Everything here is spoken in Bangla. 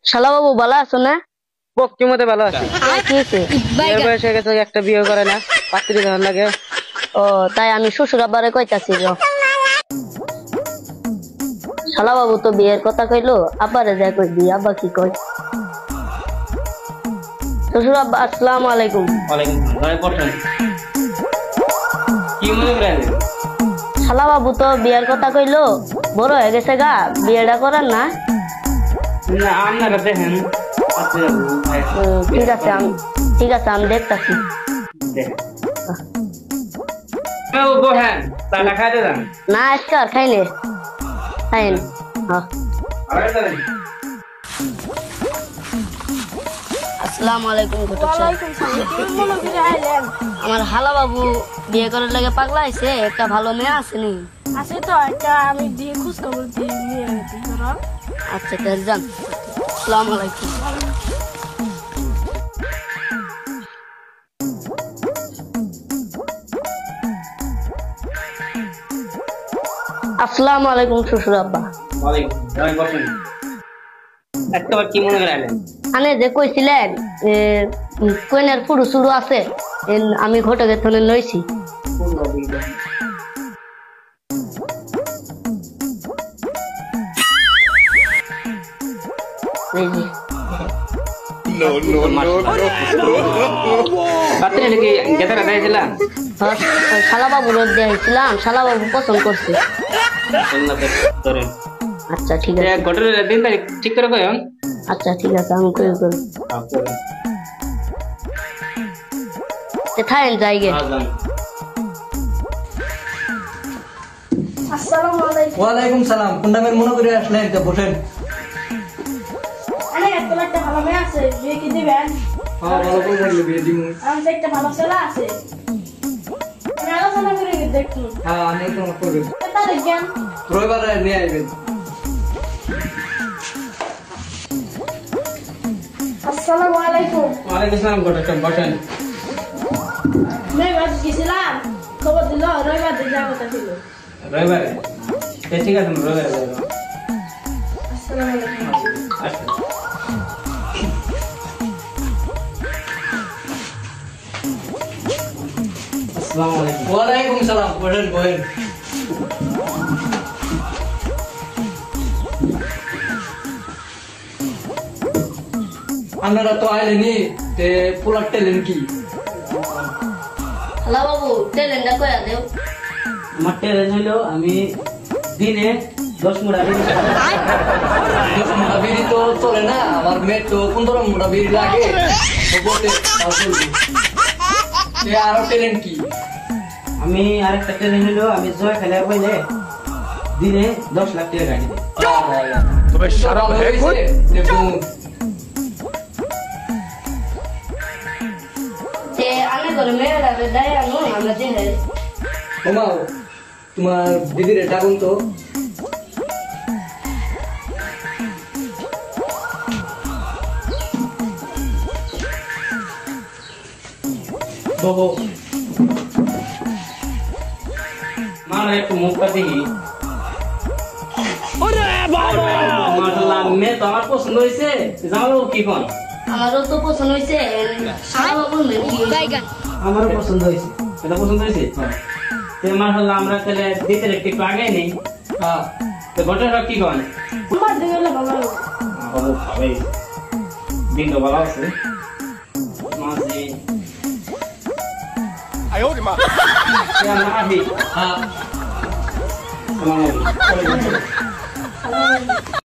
শালা বাবু ভালো আছো না? পক্ষী মতে ভালো আছি। কি হয়েছে? বিয়ের বয়স হয়ে গেছে, একটা বিয়ে করে না, পাত্রী কেমন লাগে? ও তাই আমি শ্বশুর আব্বারে কইতাছি যে শালা বাবু তো বিয়ের কথা কইলো, আব্বারে যা কই দি, আব্বা কি কয়? শ্বশুর আব্বা আসসালামু আলাইকুম। ওয়ালাইকুম আসসালাম। কি মনে করেন? শালা বাবু তো বিয়ের কথা কইলো, বড় হয়ে গেছে গা, বিয়েটা করেন না? না আপনারা দেখেন। ঠিক আছে আমি দেখতাছি। বহেন তাহলে খাইতে যান। না আজকে আর খাইনে খাইন। আসসালামু আলাইকুম। আমার হালা বাবু বিয়ে করার লাগে পাগলা হয়েছে, একটা ভালো মেয়ে আসেনি? আছে তো একটা, আমি দিয়ে খোঁজ খবর দিয়ে নিয়ে দিই ধরো। আচ্ছা তাহলে যান। আসসালামু আলাইকুম। আসসালামু আলাইকুম শ্বশুর আব্বা। একবার কি মনে করেন? আনে যে কইছিলেন কইনার পুরো শুরু আছে, আমি ঘটকের থনে লইছি। শালা বাবু রোদ দিয়েছিলাম, শালা বাবু পছন্দ করছে। আচ্ছা ঠিক আছে। ঠিক করে কই? আচ্ছা ঠিক আছে আমি কই করি। থাকেন যাইগে। আসসালামু আলাইকুম। ওয়ালাইকুম সালাম। কোনটা মেয়ের মনে করে আসলেন? তো বসেন। আরে একটা একটা ভালো মেয়ে আছে, বিয়ে কি দিবেন? হ্যাঁ ভালো করে লাগলে বিয়ে দিমু। আমার একটা ভালো ছেলে আছে, আমি আলোচনা করে দেখি। হ্যাঁ আমি তো করব। এটা দেখেন রবিবারে নিয়ে আইবেন। আসসালামু আলাইকুম। ওয়ালাইকুম আসসালাম। বসেন। মেয়ে বাদ গেছিলাম, খবর দিল রবিবার দিন যাওয়ার কথা ছিল। রবিবারে? ঠিক আছে রবিবারে যাবো। আসসালামু আলাইকুম। আসসালামু আলাইকুম। ওয়ালাইকুম সালাম। বসেন বসেন। আপনারা তো আইলেনি, তে পোলার টেলেন কি? শালা বাবু ট্যালেন্টটা কইয়া দেও। আমার ট্যালেন্ট হলো আমি দিনে 10 মুঠা বিড়ি খাই। 10 মুঠা বিড়ি তো চলে না, আমার মেয়ের তো 15 মুঠা বিড়ি লাগে। তো বলতে আরো টেলেন কি? আমি আরেকটা ট্যালেন্ট হলো আমি জয় খেলা বইলে দিনে 10 লাখ টাকা গাড়ি দেই। তবে সারা হয়েছে এবং যে আমি করে মেয়েরা দেয় আনো আমরা দেহে। ঘুমাও, তোমার দিদিরে ডাকুন তো। বহো। মারা একটু মুখটা দেখি। মাশাআল্লাহ, মেয়ে তো আমার পছন্দ হয়েছে। জামালবাবু কি কোন? আমারও তো পছন্দ হয়েছে। শালা বাবুর মেয়ে কি? আমারও পছন্দ হয়েছে। এটা পছন্দ হয়েছে? মাশাআল্লাহ, আমরা তাহলে দিতে একটু আগে নেই। হ্যাঁ তো ঘটনা কি কোন? আমার দিকে হলে ভালো হবে। বাবু ভালোই দিন তো ভালো আছে। মাঝে আহি হ্যাঁ। আসসালামু আলাইকুম।